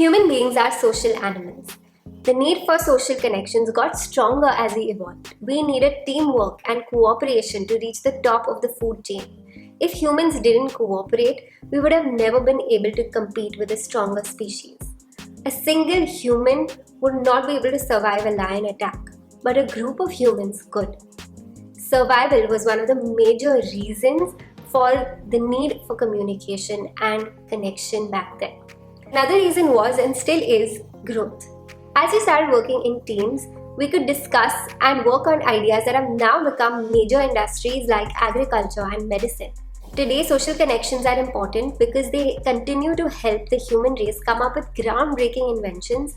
Human beings are social animals. The need for social connections got stronger as we evolved. We needed teamwork and cooperation to reach the top of the food chain. If humans didn't cooperate, we would have never been able to compete with a stronger species. A single human would not be able to survive a lion attack, but a group of humans could. Survival was one of the major reasons for the need for communication and connection back then. Another reason was and still is growth. As we started working in teams, we could discuss and work on ideas that have now become major industries like agriculture and medicine. Today, social connections are important because they continue to help the human race come up with groundbreaking inventions,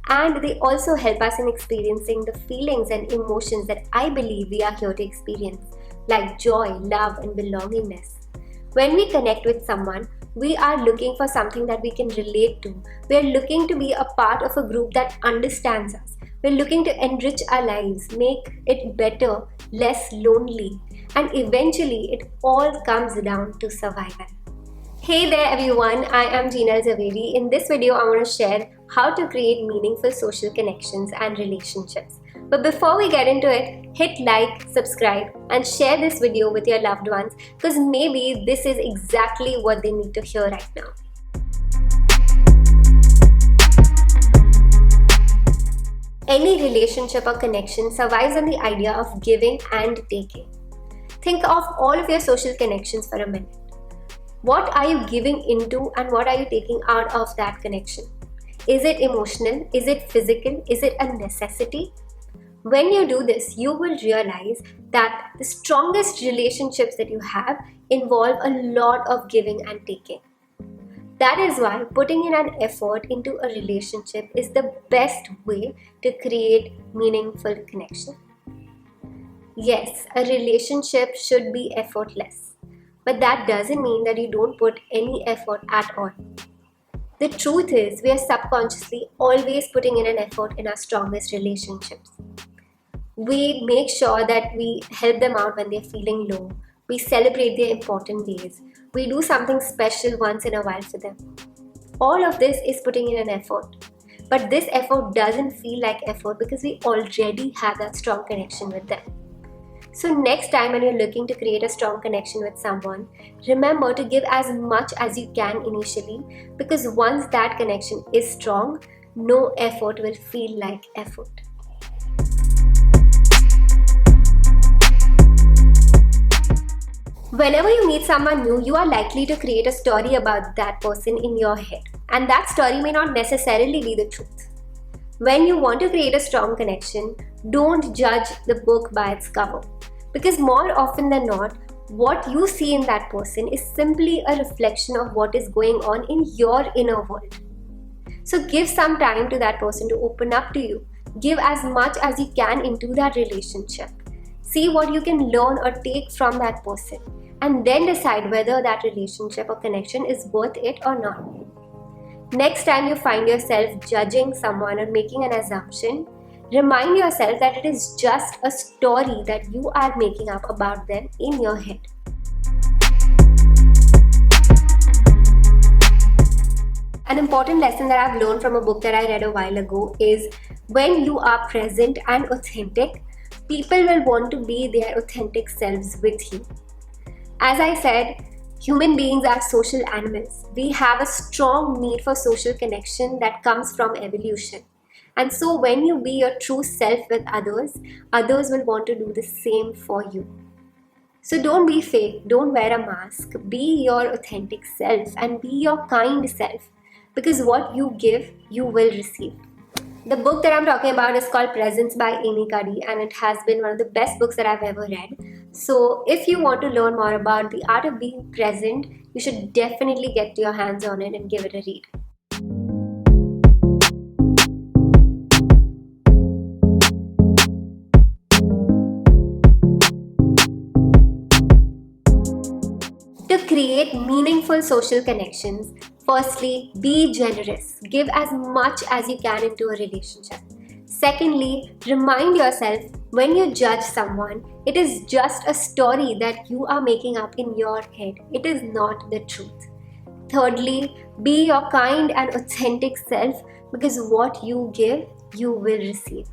and they also help us in experiencing the feelings and emotions that I believe we are here to experience, like joy, love, and belongingness. When we connect with someone, we are looking for something that we can relate to. We are looking to be a part of a group that understands us. We're looking to enrich our lives, make it better, less lonely, and eventually it all comes down to survival. Hey there everyone, I am Jinal Zaveri. In this video, I want to share how to create meaningful social connections and relationships. But before we get into it, hit like, subscribe, and share this video with your loved ones because maybe this is exactly what they need to hear right now. Any relationship or connection survives on the idea of giving and taking. Think of all of your social connections for a minute. What are you giving into and what are you taking out of that connection? Is it emotional? Is it physical? Is it a necessity? When you do this, you will realize that the strongest relationships that you have involve a lot of giving and taking. That is why putting in an effort into a relationship is the best way to create meaningful connection. Yes, a relationship should be effortless, but that doesn't mean that you don't put any effort at all. The truth is, we are subconsciously always putting in an effort in our strongest relationships. We make sure that we help them out when they're feeling low. We celebrate their important days. We do something special once in a while for them. All of this is putting in an effort. But this effort doesn't feel like effort because we already have that strong connection with them. So next time when you're looking to create a strong connection with someone, remember to give as much as you can initially, because once that connection is strong, no effort will feel like effort. Whenever you meet someone new, you are likely to create a story about that person in your head, and that story may not necessarily be the truth. When you want to create a strong connection, don't judge the book by its cover, because more often than not, what you see in that person is simply a reflection of what is going on in your inner world. So give some time to that person to open up to you. Give as much as you can into that relationship. See what you can learn or take from that person, and then decide whether that relationship or connection is worth it or not. Next time you find yourself judging someone or making an assumption, remind yourself that it is just a story that you are making up about them in your head. An important lesson that I've learned from a book that I read a while ago is when you are present and authentic, people will want to be their authentic selves with you. As I said, human beings are social animals. We have a strong need for social connection that comes from evolution. And so when you be your true self with others, others will want to do the same for you. So don't be fake, don't wear a mask, be your authentic self and be your kind self, because what you give, you will receive. The book that I'm talking about is called Presence by Amy Cuddy, and it has been one of the best books that I've ever read. So if you want to learn more about the art of being present, you should definitely get your hands on it and give it a read. To create meaningful social connections, firstly, be generous. Give as much as you can into a relationship. Secondly, remind yourself when you judge someone, it is just a story that you are making up in your head. It is not the truth. Thirdly, be your kind and authentic self, because what you give, you will receive.